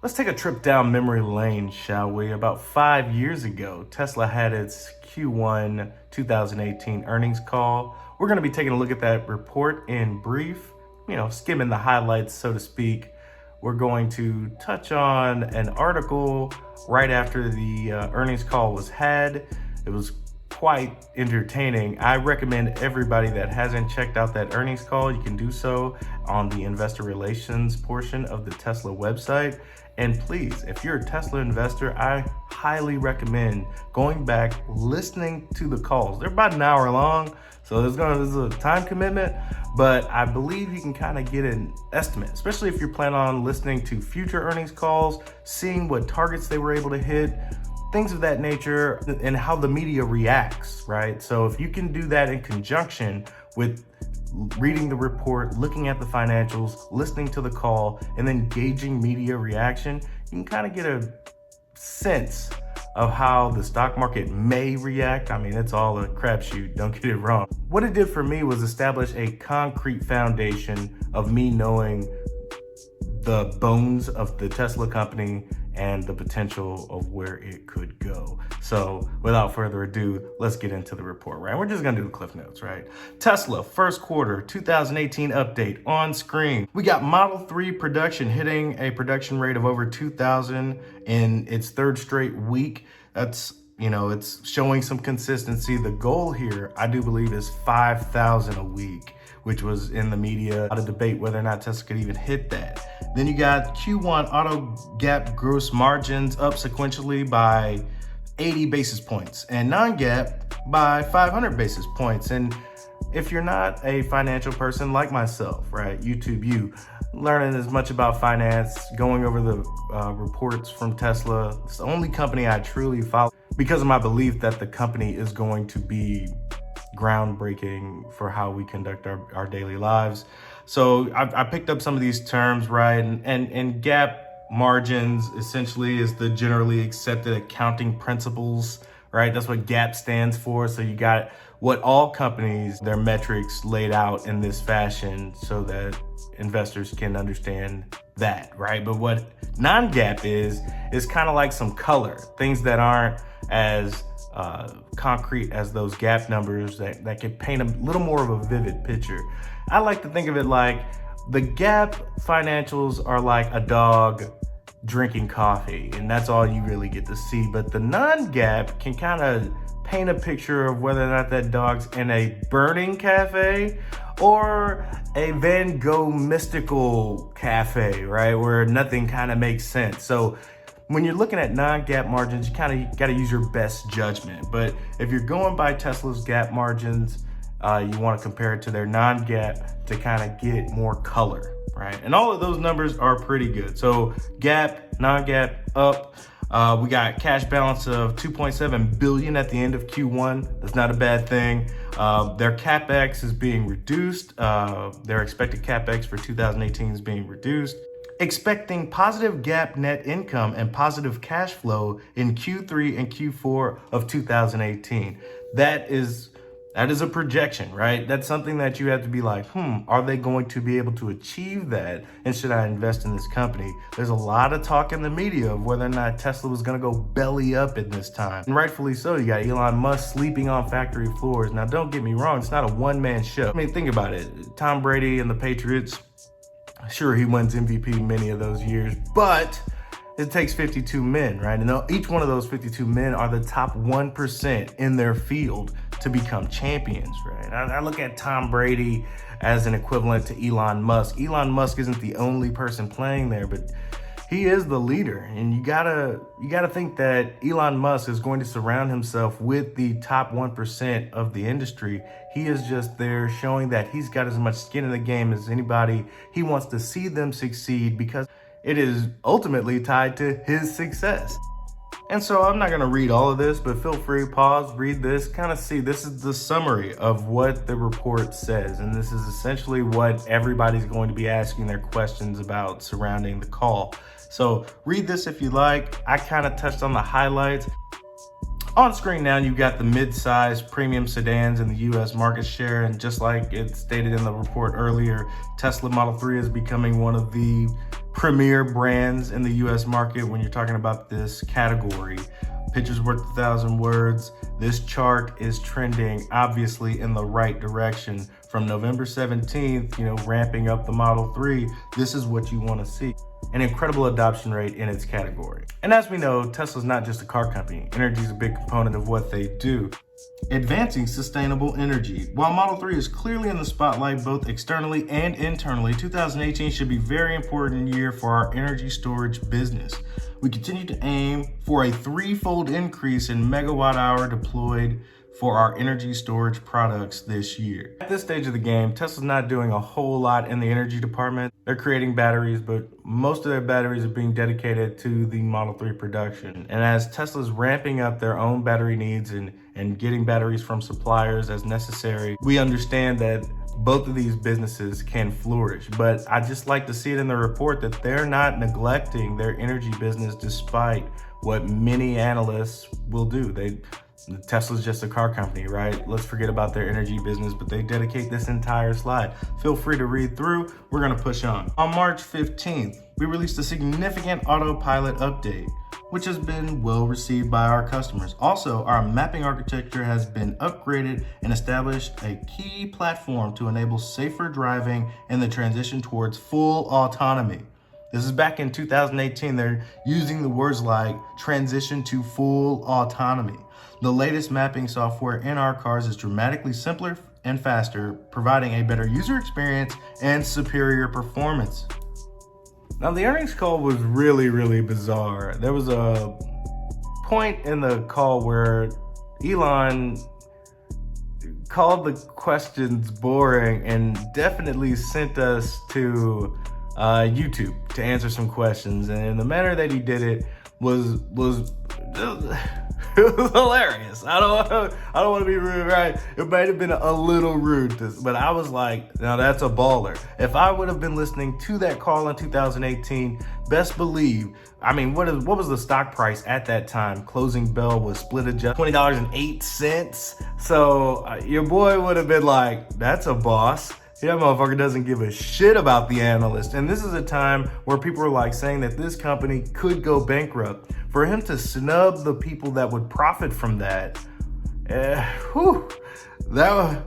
Let's take a trip down memory lane, shall we? About 5 years ago, Tesla had its Q1 2018 earnings call. We're going to be taking a look at that report in brief, skimming the highlights, so to speak. We're going to touch on an article right after the earnings call was had. It was quite entertaining. I recommend everybody that hasn't checked out that earnings call, you can do so on the investor relations portion of the Tesla website. And please, if you're a Tesla investor, I highly recommend going back, listening to the calls. They're about an hour long, so there's a time commitment, but I believe you can kind of get an estimate, especially if you're planning on listening to future earnings calls, seeing what targets they were able to hit, things of that nature, and how the media reacts, right? So if you can do that in conjunction with reading the report, looking at the financials, listening to the call, and then gauging media reaction, you can kind of get a sense of how the stock market may react. I mean, it's all a crapshoot, don't get it wrong. What it did for me was establish a concrete foundation of me knowing the bones of the Tesla company and the potential of where it could go. So without further ado, let's get into the report, right? We're just gonna do the cliff notes, right? Tesla first quarter 2018 update on screen. We got Model 3 production hitting a production rate of over 2,000 in its third straight week. That's, it's showing some consistency. The goal here, I do believe, is 5,000 a week, which was in the media, a lot of debate whether or not Tesla could even hit that. Then you got Q1 auto GAAP gross margins up sequentially by 80 basis points and non-GAAP by 500 basis points. And if you're not a financial person like myself, right, you learning as much about finance, going over the reports from Tesla, it's the only company I truly follow because of my belief that the company is going to be groundbreaking for how we conduct our daily lives. So I picked up some of these terms, right? And GAAP margins essentially is the generally accepted accounting principles, right? That's what GAAP stands for. So you got what all companies, their metrics laid out in this fashion so that investors can understand that, right? But what non-GAAP is kind of like some color, things that aren't as concrete as those GAAP numbers that can paint a little more of a vivid picture. I like to think of it like the GAAP financials are like a dog drinking coffee, and that's all you really get to see. But the non-GAAP can kind of paint a picture of whether or not that dog's in a burning cafe or a Van Gogh mystical cafe, right? Where nothing kind of makes sense. So when you're looking at non-GAAP margins, you kind of got to use your best judgment. But if you're going by Tesla's GAAP margins, you want to compare it to their non-GAAP to kind of get more color, right? And all of those numbers are pretty good. So GAAP, non-GAAP up. We got cash balance of 2.7 billion at the end of Q1. That's not a bad thing. Their CapEx is being reduced. Their expected CapEx for 2018 is being reduced. Expecting positive GAAP net income and positive cash flow in Q3 and Q4 of 2018. That is a projection, right? That's something that you have to be like, are they going to be able to achieve that? And should I invest in this company? There's a lot of talk in the media of whether or not Tesla was going to go belly up in this time. And rightfully so. You got Elon Musk sleeping on factory floors. Now, don't get me wrong. It's not a one-man show. I mean, think about it. Tom Brady and the Patriots, sure, he wins MVP many of those years, but it takes 52 men, right? And each one of those 52 men are the top 1% in their field to become champions, right? I look at Tom Brady as an equivalent to Elon Musk. Elon Musk isn't the only person playing there, but he is the leader. And you gotta think that Elon Musk is going to surround himself with the top 1% of the industry. He is just there showing that he's got as much skin in the game as anybody. He wants to see them succeed because it is ultimately tied to his success. And so I'm not gonna read all of this, but feel free, pause, read this, kind of see. This is the summary of what the report says. And this is essentially what everybody's going to be asking their questions about surrounding the call. So read this if you like. I kind of touched on the highlights. On screen now, you've got the mid-size premium sedans in the US market share. And just like it stated in the report earlier, Tesla Model 3 is becoming one of the premier brands in the US market when you're talking about this category. Pictures worth 1,000 words. This chart is trending obviously in the right direction. From November 17th, ramping up the Model 3, this is what you want to see. An incredible adoption rate in its category. And as we know, Tesla's not just a car company. Energy is a big component of what they do. Advancing sustainable energy. While Model 3 is clearly in the spotlight both externally and internally, 2018 should be a very important year for our energy storage business. We continue to aim for a threefold increase in megawatt hour deployed for our energy storage products this year. At this stage of the game, Tesla's not doing a whole lot in the energy department. They're creating batteries, but most of their batteries are being dedicated to the Model 3 production. And as Tesla's ramping up their own battery needs and getting batteries from suppliers as necessary, we understand that both of these businesses can flourish. But I just like to see it in the report that they're not neglecting their energy business despite what many analysts will do. Tesla's just a car company, right? Let's forget about their energy business, but they dedicate this entire slide. Feel free to read through. We're gonna push on. On March 15th, we released a significant autopilot update, which has been well received by our customers. Also, our mapping architecture has been upgraded and established a key platform to enable safer driving and the transition towards full autonomy. This is back in 2018. They're using the words like transition to full autonomy. The latest mapping software in our cars is dramatically simpler and faster, providing a better user experience and superior performance. Now, the earnings call was really, really bizarre. There was a point in the call where Elon called the questions boring and definitely sent us to YouTube to answer some questions. And the manner that he did it was it was hilarious. I don't want to be rude, right? It might have been a little rude, but I was like, now that's a baller. If I would have been listening to that call in 2018, best believe, what was the stock price at that time? Closing bell was split adjust $20.08. So your boy would have been like, that's a boss. That motherfucker doesn't give a shit about the analyst. And this is a time where people are like saying that this company could go bankrupt. For him to snub the people that would profit from that, that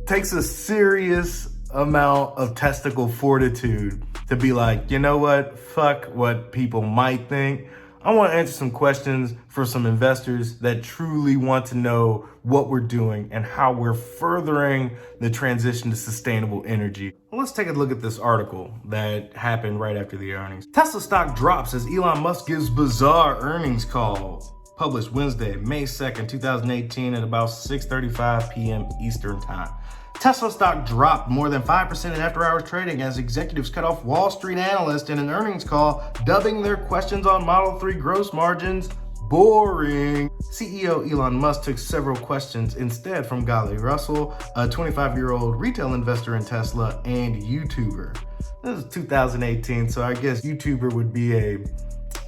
takes a serious amount of testicle fortitude to be like, you know what, fuck what people might think. I want to answer some questions for some investors that truly want to know what we're doing and how we're furthering the transition to sustainable energy. Well, let's take a look at this article that happened right after the earnings. Tesla stock drops as Elon Musk gives bizarre earnings call. Published Wednesday, May 2nd, 2018 at about 6:35 p.m. Eastern Time. Tesla stock dropped more than 5% in after-hours trading as executives cut off Wall Street analysts in an earnings call, dubbing their questions on Model 3 gross margins boring. CEO Elon Musk took several questions instead from Gali Russell, a 25-year-old retail investor in Tesla and YouTuber. This is 2018, so I guess YouTuber would be a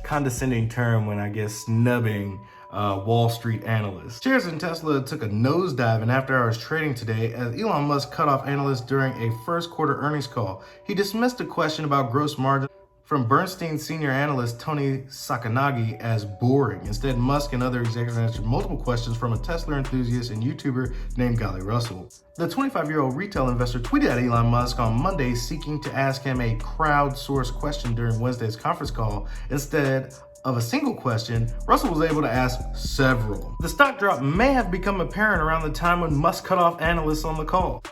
condescending term when snubbing Wall Street analysts. Shares in Tesla took a nosedive in after-hours trading today as Elon Musk cut off analysts during a first quarter earnings call. He dismissed a question about gross margin from Bernstein senior analyst Tony Sacconaghi as boring. Instead, Musk and other executives answered multiple questions from a Tesla enthusiast and YouTuber named Gali Russell. The 25-year-old retail investor tweeted at Elon Musk on Monday seeking to ask him a crowdsourced question during Wednesday's conference call. Instead of a single question, Russell was able to ask several. The stock drop may have become apparent around the time when Musk cut off analysts on the call.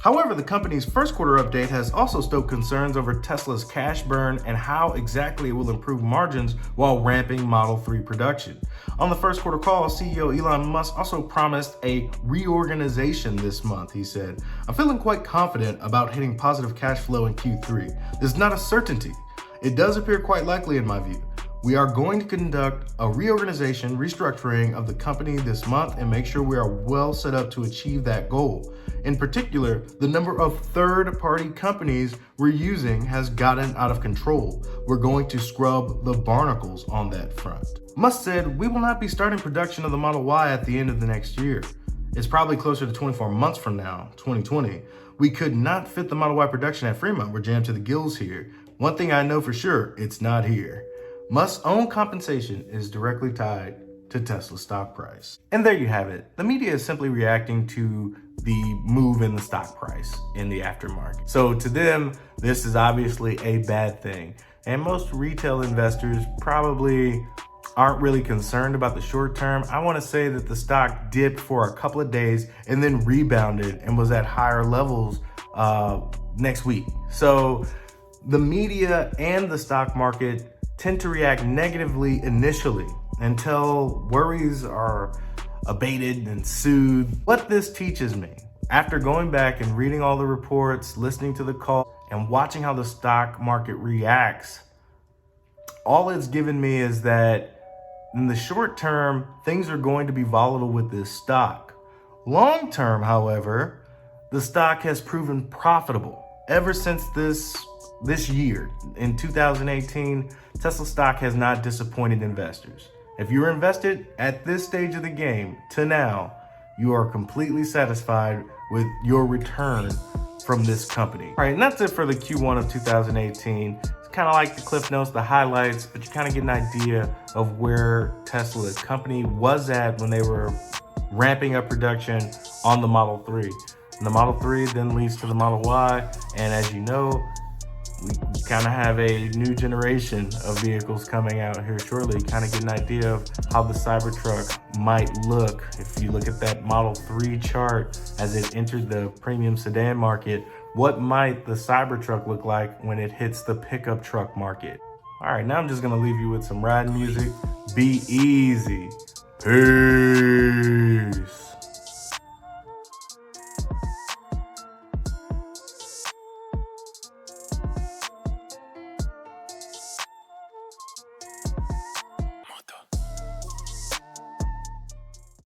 However, the company's first quarter update has also stoked concerns over Tesla's cash burn and how exactly it will improve margins while ramping Model 3 production. On the first quarter call, CEO Elon Musk also promised a reorganization this month. He said, "I'm feeling quite confident about hitting positive cash flow in Q3. This is not a certainty. It does appear quite likely in my view. We are going to conduct a reorganization, restructuring of the company this month and make sure we are well set up to achieve that goal. In particular, the number of third-party companies we're using has gotten out of control. We're going to scrub the barnacles on that front." Musk said, "We will not be starting production of the Model Y at the end of the next year. It's probably closer to 24 months from now, 2020. We could not fit the Model Y production at Fremont. We're jammed to the gills here. One thing I know for sure, it's not here. Must-own compensation is directly tied to Tesla's stock price. And there you have it. The media is simply reacting to the move in the stock price in the aftermarket. So to them, this is obviously a bad thing. And most retail investors probably aren't really concerned about the short term. I want to say that the stock dipped for a couple of days and then rebounded and was at higher levels next week. So the media and the stock market tend to react negatively initially until worries are abated and soothed. What this teaches me, after going back and reading all the reports, listening to the call, and watching how the stock market reacts, all it's given me is that in the short term, things are going to be volatile with this stock. Long term, however, the stock has proven profitable. Ever since this year, in 2018, Tesla stock has not disappointed investors. If you're invested at this stage of the game to now, you are completely satisfied with your return from this company. All right, and that's it for the Q1 of 2018. It's kind of like the cliff notes, the highlights, but you kind of get an idea of where Tesla, the company, was at when they were ramping up production on the Model 3. And the Model 3 then leads to the Model Y, and as you know, we kind of have a new generation of vehicles coming out here shortly. Kind of get an idea of how the Cybertruck might look. If you look at that Model 3 chart as it entered the premium sedan market, what might the Cybertruck look like when it hits the pickup truck market? All right, now I'm just gonna leave you with some ride music. Be easy. Peace.